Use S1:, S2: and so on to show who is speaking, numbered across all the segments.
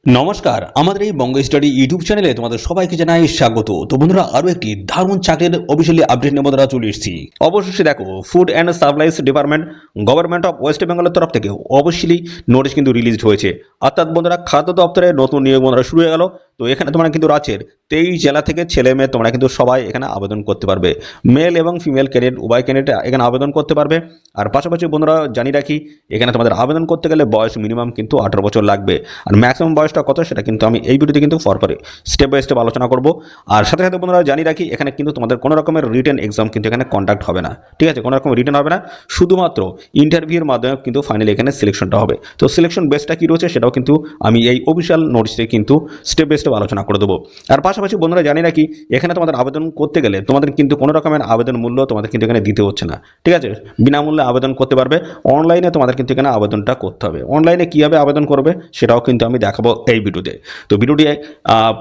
S1: নমস্কার, আমাদের এই বঙ্গ স্টাডি ইউটিউব চ্যানেলে তোমাদের সবাইকে জানাই স্বাগত। তো বন্ধুরা, আরো একটি দারুণ চাকরির অফিসিয়ালি আপডেট নিয়ে বন্ধুরা চলে এসেছি। অবশ্যই দেখো, food and supplies department government of West বেঙ্গলের তরফ থেকে অবশ্যই নোটিশ কিন্তু রিলিজ হয়েছে। অর্থাৎ বন্ধুরা, খাদ্য দপ্তরের নতুন নিয়োগ বন্ধুরা শুরু হয়ে গেল। তো এখানে তোমরা কিন্তু রাজ্যের 23 জেলা থেকে ছেলে মেয়ে তোমরা কিন্তু সবাই এখানে আবেদন করতে পারবে। মেল এবং ফিমেল ক্যান্ডিডেট উভয় ক্যান্ডিডেট এখানে আবেদন করতে পারবে। আর পাশাপাশি বন্ধুরা জানিয়ে রাখি, এখানে তোমাদের আবেদন করতে গেলে বয়স মিনিমাম কিন্তু 18 বছর লাগবে। আর ম্যাক্সিমাম বয়সটা কত সেটা কিন্তু আমি এই ভিডিওতে কিন্তু পরপরে স্টেপ বাই স্টেপ আলোচনা করব। আর সাথে সাথে বন্ধুরা জানিয়ে রাখি, এখানে কিন্তু তোমাদের কোনো রকমের রিটেন এক্সাম কিন্তু এখানে কন্ডাক্ট হবে না। ঠিক আছে, কোনো রকম রিটেন হবে না, শুধুমাত্র ইন্টারভিউর মাধ্যমে কিন্তু ফাইনালি এখানে সিলেকশনটা হবে। তো সিলেকশন বেসটা কী রয়েছে সেটাও কিন্তু আমি এই অফিসিয়াল নোটিসে কিন্তু স্টেপ বাই স্টেপ আলোচনা করে দেবো। আর পাশাপাশি বন্ধুরা জানিয়ে রাখি, এখানে তোমাদের আবেদন করতে গেলে তোমাদের কিন্তু কোনো রকমের আবেদন মূল্য তোমাদের কিন্তু এখানে দিতে হচ্ছে না। ঠিক আছে, বিনামূল্যে আবেদন করতে পারবে। অনলাইনে তোমাদের কিন্তু এখানে আবেদনটা করতে হবে। অনলাইনে কীভাবে আবেদন করবে সেটাও কিন্তু আমি দেখাবো এই ভিডিওতে। তো ভিডিওটি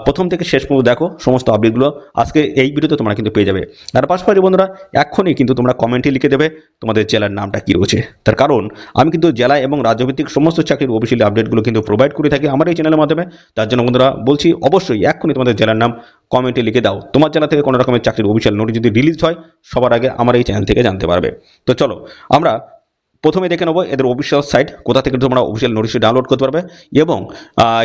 S1: প্রথম থেকে শেষ পর্যন্ত দেখো, সমস্ত আপডেটগুলো আজকে এই ভিডিওতে তোমরা কিন্তু পেয়ে যাবে। আর পাশাপাশি বন্ধুরা, এখনই কিন্তু তোমরা কমেন্টে লিখে দেবে তোমাদের জেলার নামটা কী রয়েছে। তার কারণ আমি কিন্তু জেলা এবং রাজ্যভিত্তিক সমস্ত চাকরির অফিসিয়ালি আপডেটগুলো কিন্তু প্রোভাইড করে থাকি আমার এই চ্যানেলের মাধ্যমে। তার জন্য বন্ধুরা বলছি, অবশ্যই এখনই তোমাদের জেলার নাম কমেন্টে লিখে দাও। তোমার জেলা থেকে কোনো রকমের চাকরির অফিসিয়াল নোটিশ যদি রিলিজ হয়, সবার আগে আমার এই চ্যানেল থেকে জানতে পারবে। তো চলো আমরা প্রথমে দেখে নেবো এদের অফিসিয়াল সাইট, কোথা থেকে তোমরা অফিসিয়াল নোটিশ ডাউনলোড করতে পারবে এবং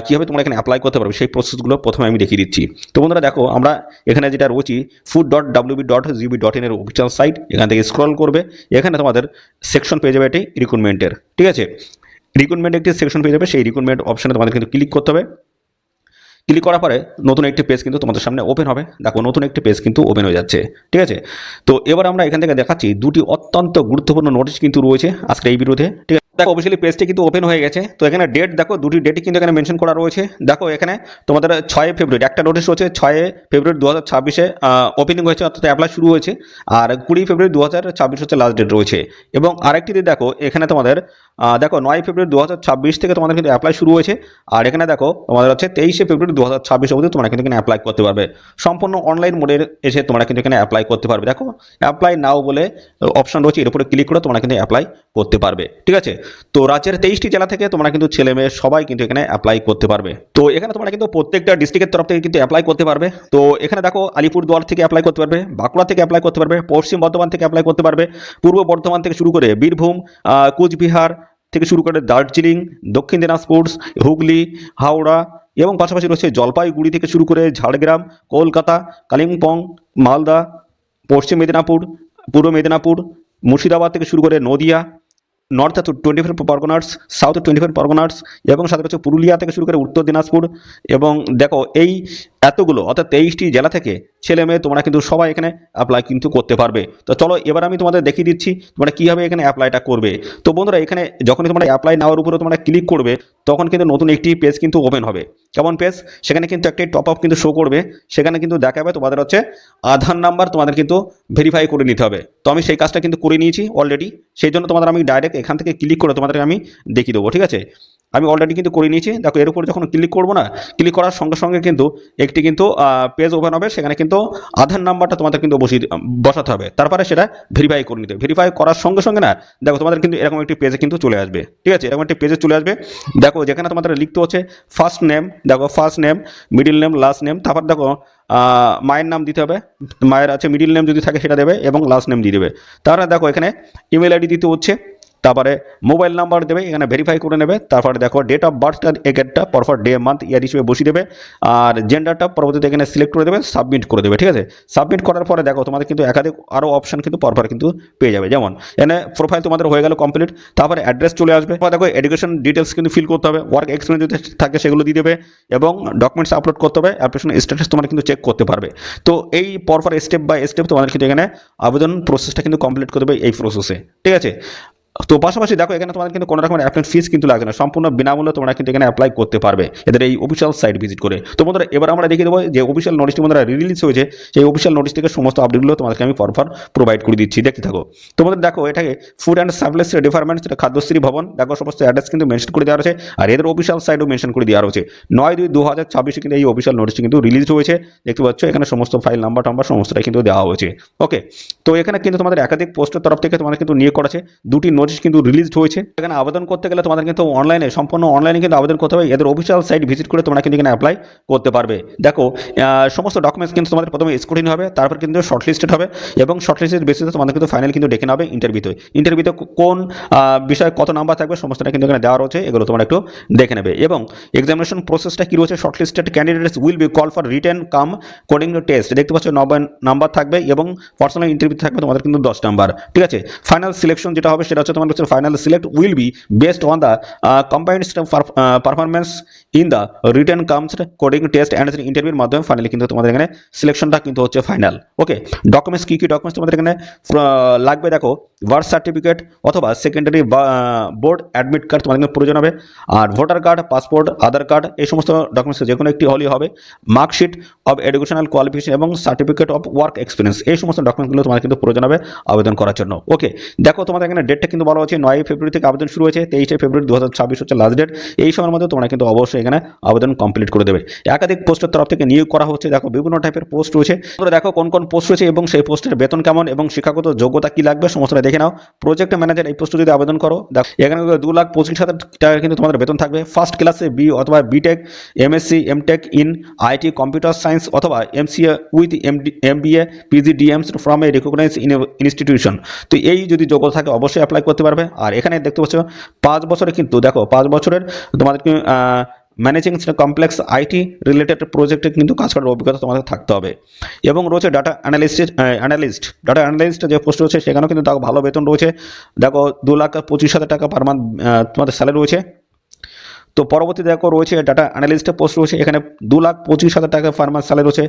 S1: কীভাবে তোমরা এখানে অ্যাপ্লাই করতে পারবে সেই প্রসেসগুলো প্রথমে আমি দেখিয়ে দিচ্ছি। তো বন্ধুরা দেখো, আমরা এখানে যেটা রয়েছি food.wb.gb.in এর অফিসিয়াল সাইট, এখান থেকে স্ক্রল করবে। এখানে তোমাদের সেকশন পেয়ে যাবে এটি রিক্রুটমেন্টের। ঠিক আছে, রিক্রুটমেন্ট একটি সেকশন পেয়ে যাবে, সেই রিক্রুটমেন্ট অপশনে তোমাদের কিন্তু ক্লিক করতে হবে। ক্লিক করার পরে নতুন একটি পেজ কিন্তু তোমাদের সামনে ওপেন হবে। দেখো, নতুন একটি পেজ কিন্তু ওপেন হয়ে যাচ্ছে। ঠিক আছে, তো এবার আমরা এখান থেকে দেখাচ্ছি দুটি অত্যন্ত গুরুত্বপূর্ণ নোটিশ কিন্তু রয়েছে আজকের এই ভিডিওতে। ঠিক আছে, দেখো অফিসিয়ালি পেজটি কিন্তু ওপেন হয়ে গেছে। তো এখানে ডেট দেখো, দুটি ডেটই কিন্তু এখানে মেনশন করা রয়েছে। দেখো এখানে তোমাদের 6 ফেব্রুয়ারি একটা নোটিশ রয়েছে, 6 ফেব্রুয়ারি 2026-এ ওপেনিং হয়েছে, অর্থাৎ অ্যাপ্লাই শুরু হয়েছে। আর 20 ফেব্রুয়ারি 2026 হচ্ছে লাস্ট ডেট রয়েছে। এবং আরেকটি দেখো, এখানে তোমাদের দেখো 9 ফেব্রুয়ারি 2026 থেকে তোমাদের কিন্তু অ্যাপ্লাই শুরু হয়েছে। আর এখানে দেখো তোমাদের হচ্ছে 23 ফেব্রুয়ারি 2026 অবধি তোমরা কিন্তু এখানে অ্যাপ্লাই করতে পারবে। সম্পূর্ণ অনলাইন মোডে এসে তোমরা কিন্তু এখানে অ্যাপ্লাই করতে পারবে। দেখো অ্যাপ্লাই নাও বলে অপশন রয়েছে, এর উপরে ক্লিক করে তোমরা কিন্তু অ্যাপ্লাই করতে পারবে। ঠিক আছে, তো রাজ্যের 23টি জেলা থেকে তোমরা কিন্তু ছেলে মেয়ে সবাই কিন্তু এখানে অ্যাপ্লাই করতে পারবে। তো এখানে তোমরা কিন্তু প্রত্যেকটা ডিস্ট্রিক্টের তরফ থেকে কিন্তু অ্যাপ্লাই করতে পারবে। তো এখানে দেখো আলিপুরদুয়ার থেকে অ্যাপ্লাই করতে পারবে, বাঁকুড়া থেকে অ্যাপ্লাই করতে পারবে, পশ্চিম বর্ধমান থেকে অ্যাপ্লাই করতে পারবে, পূর্ব বর্ধমান থেকে শুরু করে বীরভূম, কোচবিহার থেকে শুরু করে দার্জিলিং, দক্ষিণ দিনাজপুর, হুগলি, হাওড়া এবং পাশাপাশি রয়েছে জলপাইগুড়ি থেকে শুরু করে ঝাড়গ্রাম, কলকাতা, কালিম্পং, মালদা, পশ্চিম মেদিনীপুর, পূর্ব মেদিনীপুর, মুর্শিদাবাদ থেকে শুরু করে নদিয়া, নর্থ 24 পরগনাস, সাউথ 24 পরগনাস এবং সাথে রয়েছে পুরুলিয়া থেকে শুরু করে উত্তর দিনাজপুর। এবং দেখো এই এতগুলো অর্থাৎ 23টি জেলা থেকে ছেলে মেয়ে তোমরা কিন্তু সবাই এখানে অ্যাপ্লাই কিন্তু করতে পারবে। তো চলো এবার আমি তোমাদের দেখিয়ে দিচ্ছি তোমরা কীভাবে এখানে অ্যাপ্লাইটা করবে। তো বন্ধুরা, এখানে যখনই তোমরা অ্যাপ্লাই নাওয়ার উপরে তোমরা ক্লিক করবে, তখন কিন্তু নতুন একটি পেজ কিন্তু ওপেন হবে। কেমন পেজ? সেখানে কিন্তু একটি টপ আপ কিন্তু শো করবে। সেখানে কিন্তু দেখাবে তোমাদের হচ্ছে আধার নাম্বার তোমাদের কিন্তু ভেরিফাই করে নিতে হবে। তো আমি সেই কাজটা কিন্তু করে নিয়েছি অলরেডি, সেই জন্য তোমাদের আমি ডাইরেক্ট এখান থেকে ক্লিক করে তোমাদেরকে আমি দেখিয়ে দেবো। ঠিক আছে, আমি অলরেডি কিন্তু করে নিয়েছি। দেখো এর উপর যখন ক্লিক করবো না, ক্লিক করার সঙ্গে সঙ্গে কিন্তু একটি কিন্তু পেজ ওপেন হবে। সেখানে কিন্তু আধার নাম্বারটা তোমাদের কিন্তু বসাতে হবে, তারপরে সেটা ভেরিফাই করে নিতে হবে। ভেরিফাই করার সঙ্গে সঙ্গে না, দেখো তোমাদের কিন্তু এরকম একটি পেজে কিন্তু চলে আসবে। ঠিক আছে, এরকম একটি পেজে চলে আসবে। দেখো যেখানে তোমাদের লিখতে হচ্ছে ফার্স্ট নেম, দেখো first name, middle name, last name, তারপর দেখো মায়ের নাম দিতে হবে। মায়ের আছে মিডিল নেম যদি থাকে সেটা দেবে এবং লাস্ট নেম দিয়ে দেবে। তারপরে দেখো এখানে ইমেল আইডি দিতে হচ্ছে, তারপরে মোবাইল নাম্বার দেবে, এখানে ভেরিফাই করে নেবে। তারপরে দেখো ডেট অফ বার্থটা একটা পরপর ডে মান্থ ইয়ার হিসেবে বসিয়ে দেবে। আর জেন্ডারটা পরবর্তীতে এখানে সিলেক্ট করে দেবে, সাবমিট করে দেবে। ঠিক আছে, সাবমিট করার পরে দেখো তোমাদের কিন্তু একাধিক আরও অপশন কিন্তু পরপর কিন্তু পেয়ে যাবে। যেমন এখানে প্রোফাইল তোমাদের হয়ে গেল কমপ্লিট, তারপরে অ্যাড্রেস চলে আসবে। দেখো এডুকেশন ডিটেলস কিন্তু ফিল করতে হবে, ওয়ার্ক এক্সপিরিয়েন্স যদি থাকে সেগুলো দিয়ে দেবে এবং ডকুমেন্টস আপলোড করতে হবে। অ্যাপ্লিকেশন স্ট্যাটাস তোমরা কিন্তু চেক করতে পারবে। তো এই পরপর স্টেপ বাই স্টেপ তোমাদের কিন্তু এখানে আবেদন প্রসেসটা কিন্তু কমপ্লিট করে দেবে এই প্রসেসে। ঠিক আছে, তো পাশাপাশি দেখো এখানে তোমাদের কিন্তু কোনো রকমের অ্যাপ্লাই ফিস কিন্তু লাগবে না, সম্পূর্ণ বিনামূল্যে তোমরা কিন্তু এখানে অ্যাপ্লাই করতে পারবে এদের এই অফিসিয়াল সাইট ভিজিট করে। তো বন্ধুরা, এবার আমরা দেখিয়ে দেবো যে অফিসিয়াল নোটিশটি বন্ধুরা রিলিজ হয়েছে, সেই অফিসিয়াল নোটিশ থেকে সমস্ত আপডেটগুলো তোমাদেরকে আমি পরপর প্রোভাইড করে দিচ্ছি, দেখতে থাকো। তোমাদের দেখো এটাকে ফুড অ্যান্ড সাপ্লাইজ ডিপার্টমেন্ট, সেটা খাদ্যশ্রী ভবন, দেখো সমস্ত অ্যাড্রেস কিন্তু মেনশন করে দেওয়া রয়েছে। আর এদের অফিসিয়াল সাইটও মেনশন করে দেওয়া রয়েছে। 9/2/2026 কিন্তু এই অফিসিয়াল নোটিশটি কিন্তু রিলিজ হয়েছে, দেখতে পাচ্ছ। এখানে সমস্ত ফাইল নাম্বার টাম্বার সমস্তটাই কিন্তু দেওয়া হয়েছে। ওকে, তো এখানে কিন্তু তোমাদের একাধিক পোস্টের তরফ থেকে তোমাদের কিন্তু নিয়োগ করেছে। দুটি নোটিশ কিন্তু রিলিজড হয়েছে। এখানে আবেদন করতে গেলে তোমাদের কিন্তু অনলাইনে সম্পূর্ণ অনলাইনে কিন্তু আবেদন করতে হবে। এদের অফিসিয়াল সাইট ভিজিট করে তোমরা কিন্তু এখানে অ্যাপ্লাই করতে পারবে। দেখো সমস্ত ডকুমেন্টস কিন্তু তোমাদের প্রথমে স্ক্রিন হবে, তারপর কিন্তু শর্টলিস্টেড হবে এবং শর্টলিস্টেড বেসিসে তোমাদের কিন্তু ফাইনাল কিন্তু ডেকে নেবে ইন্টারভিউতে কোন বিষয়ে কত নাম্বার থাকবে সমস্তটা কিন্তু এখানে দেওয়া রয়েছে, এগুলো তোমরা একটু দেখে নেবে। এবং এক্সামিনেশন প্রসেসটা কি রয়েছে, shortlisted candidates will be call for written cum coding test, দেখতে পাচ্ছ 90 নাম্বার থাকবে এবং পার্সোনাল ইন্টারভিউ থাকবে তোমাদের কিন্তু 10 নাম্বার। ঠিক আছে, ফাইনাল সিলেকশন যেটা হবে সেটা হচ্ছে তোমাদের হচ্ছে final select will be based on the combined performance in the written comes coding test and ইন্টারভিউর মাধ্যমে ফাইনালি কিন্তু তোমাদের এখানে সিলেকশনটা কিন্তু হচ্ছে ফাইনাল। ওকে, ডকুমেন্টস কি ডকুমেন্টস তোমাদের এখানে লাগবে, দেখো বার্থ সার্টিফিকেট অথবা সেকেন্ডারি বোর্ড অ্যাডমিট কার্ড তোমাদের কিন্তু প্রয়োজন হবে, আর ভোটার কার্ড, পাসপোর্ট, আধার কার্ড, এই সমস্ত ডকুমেন্টস যে কোনো একটি হলেই হবে। মার্কশিট অফ এডুকেশনাল কোয়ালিফিকেশন এবং সার্টিফিকেট অফ ওয়ার্ক এক্সপিরিয়েন্স, এই সমস্ত ডকুমেন্টগুলো তোমাদের কিন্তু প্রয়োজন হবে আবেদন করার জন্য। ওকে, দেখো তোমাদের এখানে ডেটটা কিন্তু বলা হচ্ছে 9 ফেব্রুয়ারি থেকে আবেদন শুরু হয়েছে, 23 ফেব্রুয়ারি 2026 হচ্ছে লাস্ট ডেট। এই সময়ের মধ্যে তোমরা কিন্তু অবশ্যই এখানে আবেদন কমপ্লিট করে দেবে। একাধিক পোস্টের তরফ থেকে নিয়োগ করা হচ্ছে, দেখো বিভিন্ন টাইপের পোস্ট রয়েছে, তোমরা দেখো কোন কোন পোস্ট রয়েছে এবং সেই পোস্টের বেতন কেমন এবং শিক্ষাগত যোগ্যতা কি লাগবে সমস্তটা দেখে নাও। প্রজেক্ট ম্যানেজার এই পোস্টে যদি আবেদন করো, দেখো এখানে 2,25,000 টাকা কিন্তু তোমাদের বেতন থাকবে। ফার্স্ট ক্লাসে বি অথবা BTech, MSc, MTech in IT computer science অথবা MCA with MBA PGDMs from a recognise institution. তো এই যদি যোগ্যতা থাকে অবশ্যই অ্যাপ্লাই করতে পারবে। আর এখানে দেখতে পাচ্ছ 5 বছরে কিন্তু দেখো 5 বছরের তোমাদেরকে ম্যানেজিং কমপ্লেক্স আইটি রিলেটেড প্রজেক্টে কিন্তু কাজ করার অভিজ্ঞতা তোমাদের থাকতে হবে। এবং রয়েছে ডাটা অ্যানালিস্ট যে পোস্ট রয়েছে সেখানেও কিন্তু দেখো ভালো বেতন রয়েছে। দেখো 2,25,000 টাকা পার মান্থ তোমাদের স্যালারি রয়েছে। তো পরবর্তী দেখো রয়েছে ডাটা অ্যানালিস্টের পোস্ট রয়েছে, এখানে 2,25,000 টাকা পার মান্থ স্যালারি রয়েছে।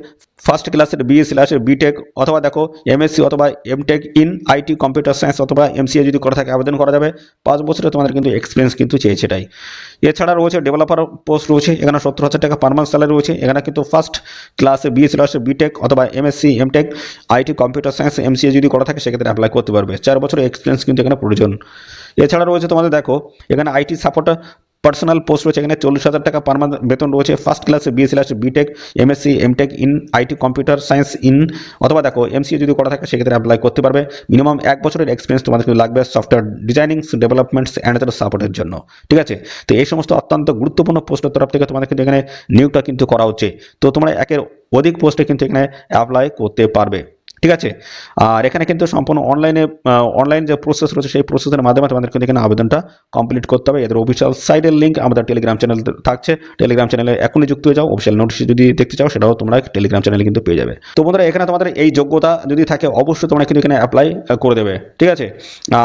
S1: ফার্স্ট ক্লাসের বিএ/বিটেক অথবা দেখো এমএসসি অথবা MTech in IT computer science অথবা এমসিএ যদি করে থাকে আবেদন করা যাবে। 5 বছরে তোমাদের কিন্তু এক্সপিরিয়েন্স কিন্তু চেয়েছে এটাই। এছাড়া রয়েছে ডেভেলপার পোস্ট রয়েছে, এখানে 70,000 টাকা পার মান্থ স্যালারি রয়েছে। এখানে কিন্তু ফার্স্ট ক্লাসে বিএ/বিটেক অথবা MSc MTech IT computer science MCA যদি করা থাকে সেক্ষেত্রে অ্যাপ্লাই করতে পারবে। 4 বছরের এক্সপিরিয়েন্স কিন্তু এখানে প্রয়োজন। এছাড়া রয়েছে তোমাদের দেখো এখানে আইটি সাপোর্ট পার্সোনাল পোস্ট রয়েছে, এখানে 40,000 টাকা পার মান্থ বেতন রয়েছে। ফার্স্ট ক্লাসে BA BTech MSc MTech in IT computer science in অথবা দেখো এমসিএ যদি করা থাকে সেক্ষেত্রে অ্যাপ্লাই করতে পারবে। মিনিমাম 1 বছরের এক্সপিরিয়েন্স তোমাদের কিন্তু লাগবে সফটওয়্যার ডিজাইনিং ডেভেলপমেন্টস অ্যান্ড সাপোর্টের জন্য। ঠিক আছে, তো এই সমস্ত অত্যন্ত গুরুত্বপূর্ণ পোস্টের তরফ থেকে তোমাদের কিন্তু এখানে নিয়োগটা কিন্তু করা হচ্ছে। তো তোমরা একের অধিক পোস্টে কিন্তু এখানে অ্যাপ্লাই করতে পারবে। ঠিক আছে, আর এখানে কিন্তু সম্পূর্ণ অনলাইন যে প্রসেস রয়েছে সেই প্রসেসের মাধ্যমে তোমাদের কিন্তু এখানে আবেদনটা কমপ্লিট করতে হবে। এদের অফিসিয়াল সাইটের লিঙ্ক আমাদের টেলিগ্রাম চ্যানেল থাকছে, টেলিগ্রাম চ্যানেলে এখনই যুক্ত হয়ে যাও। অফিসিয়াল নোটিশ যদি দেখতে চাও সেটাও তোমরা টেলিগ্রাম চ্যানেলে কিন্তু পেয়ে যাবে। তো বন্ধুরা এখানে তোমাদের এই যোগ্যতা যদি থাকে অবশ্যই তোমরা কিন্তু এখানে অ্যাপ্লাই করে দেবে। ঠিক আছে,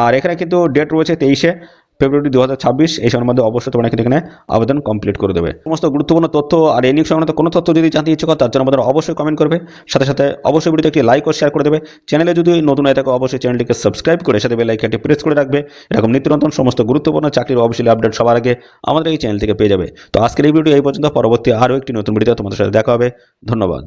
S1: আর এখানে কিন্তু ডেট রয়েছে 23 ফেব্রুয়ারি 2026, এই সময়ের মধ্যে অবশ্যই তোমরা কিন্তু এখানে আবেদন কমপ্লিট করে দেবে। সমস্ত গুরুত্বপূর্ণ তথ্য আর এই নিয়োগ সংক্রান্ত কোনো তথ্য যদি জানতে ইচ্ছুক তার জন্য আমাদের অবশ্যই কমেন্ট করবে, সাথে সাথে অবশ্যই ভিডিওতে একটি লাইক ও শেয়ার করে দেবে। চ্যানেলে যদি নতুন হয়ে থাকে অবশ্যই চ্যানেলটিকে সাবস্ক্রাইব করে সাথে বেল আইকনটি প্রেস করে রাখবে। এরকম নিত্য নতুন সমস্ত গুরুত্বপূর্ণ চাকরির অবশ্যই আপডেট সবার আগে আমাদের এই চ্যানেল থেকে পেয়ে যাবে। তো আজকের এই ভিডিও এই পর্যন্ত, পরবর্তী আরও একটি নতুন ভিডিওতে তোমাদের সাথে দেখা হবে। ধন্যবাদ।